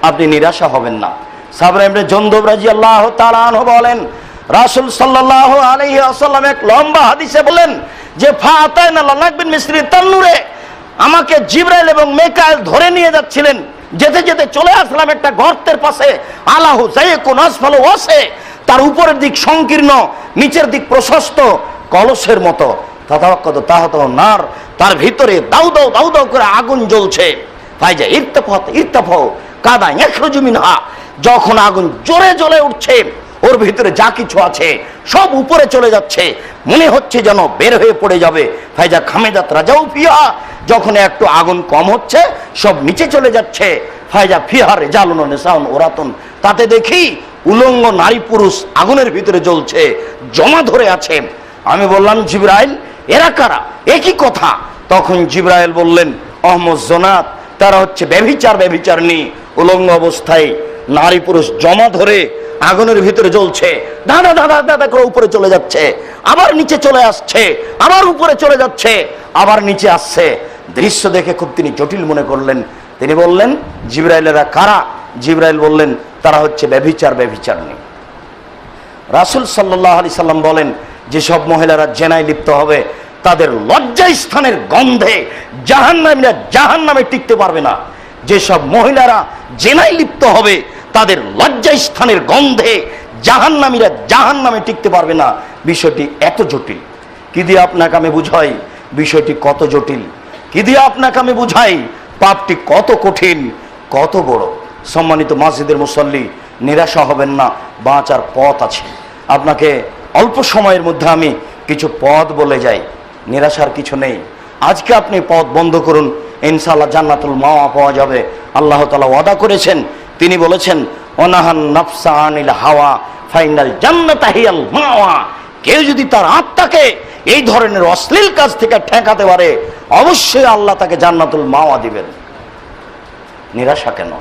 আপনি নিরাশা হবেন না। সাবরা ইবনে জুনদুব রাদিয়াল্লাহু তাআলা আনহু বলেন, রাসূল সাল্লাল্লাহু আলাইহি ওয়াসাল্লাম এক লম্বা হাদিসে বলেন যে ফাতাইনা লানাকবিন মিসরি তান্নুরে, আমাকে জিবরাইল এবং মিকাইল ধরে নিয়ে যাচ্ছিলেন, যেতে যেতে চলে আসলাম একটা গর্তের পাশে, আলাহু যায়কুন আসফালু ওয়াসে, তার উপরের দিক সংকীর্ণ, নিচের দিক প্রশস্ত, কলসের মতো। তাতাওয়াক্কাদু তাহাতু নার, তার ভিতরে দাউ দাউ দাউ দাউ করে আগুন জ্বলছে। ফাইজা ইরতাফাউ কাদা ইয়াখরুজু মিনহা, যখন আগুন জোরে জ্বলে উঠছে, ওর ভিতরে যা কিছু আছে সব উপরে চলে যাচ্ছে, মনে হচ্ছে যেন বের হয়ে পড়ে যাবে। ফাইজা খামেদাত রাজাউ ফিহা, যখন একটু আগুন কম হচ্ছে সব নিচে চলে যাচ্ছে। ফাইজা ফিহা রিজালুন ওয়া নিসাউন উরাতুন, তাতে দেখি উলঙ্গ নারী পুরুষ আগুনের ভিতরে জ্বলছে, জমা ধরে আছে। আমি বললাম, জিবরাইল এরা কারা, একই কথা? তখন জিবরাইল বললেন, আহমদ জোনাত, তারা হচ্ছে ব্যভিচারণী, উলঙ্গ অবস্থায় নারী পুরুষ জমা ধরে আগুনের ভিতরে জ্বলছে, দাদা দাদা দাদা করে উপরে চলে যাচ্ছে, আবার নিচে চলে আসছে, আবার উপরে চলে যাচ্ছে, আবার নিচে আসছে। দৃশ্য দেখে খুব তিনি জটিল মনে করলেন। তিনি বললেন, জিবরাইলেরা কারা? জিবরাইল বললেন, তারা হচ্ছে ব্যভিচারণী। রাসূল সাল্লাল্লাহু আলাইহি সাল্লাম বলেন, যেসব মহিলারা জেনায় লিপ্ত হবে তাদের লজ্জা স্থানের গন্ধে জাহান্নামীরা জাহান্নামে টিকতে পারবে না। যেসব মহিলারা জেনায় লিপ্ত হবে তাদের লজ্জা স্থানের গন্ধে জাহান্নামীরা জাহান্নামে টিকতে পারবে না। বিষয়টি এত জটিল, কি দিয়ে আপনাকে আমি বুঝাই বিষয়টি কত জটিল, কি দিয়ে আপনাকে আমি বুঝাই পাপটি কত কঠিন, কত বড়। সম্মানিত মসজিদের মুসল্লি, নিরাশা হবেন না, বাঁচার পথ আছে। আপনাকে অল্প সময়ের মধ্যে আমি কিছু পথ বলে যাই, নিরাশার কিছু নেই। আজকে আপনি পথ বন্ধ করুন, ইনশাআল্লাহ জান্নাতুল মাওয়া পাওয়া যাবে। আল্লাহ তাআলা ওয়াদা করেছেন, তিনি বলেছেন, অনাহান নাফসা আনিল হাওয়া ফাইনাল জান্নাতা হিয়াল মাওয়া। কেউ যদি তার আত্মাকে এই ধরনের অশ্লীল কাজ থেকে ঠেকাতে পারে, অবশ্যই আল্লাহ তাকে জান্নাতুল মাওয়া দিবেন। নিরাশা কেন?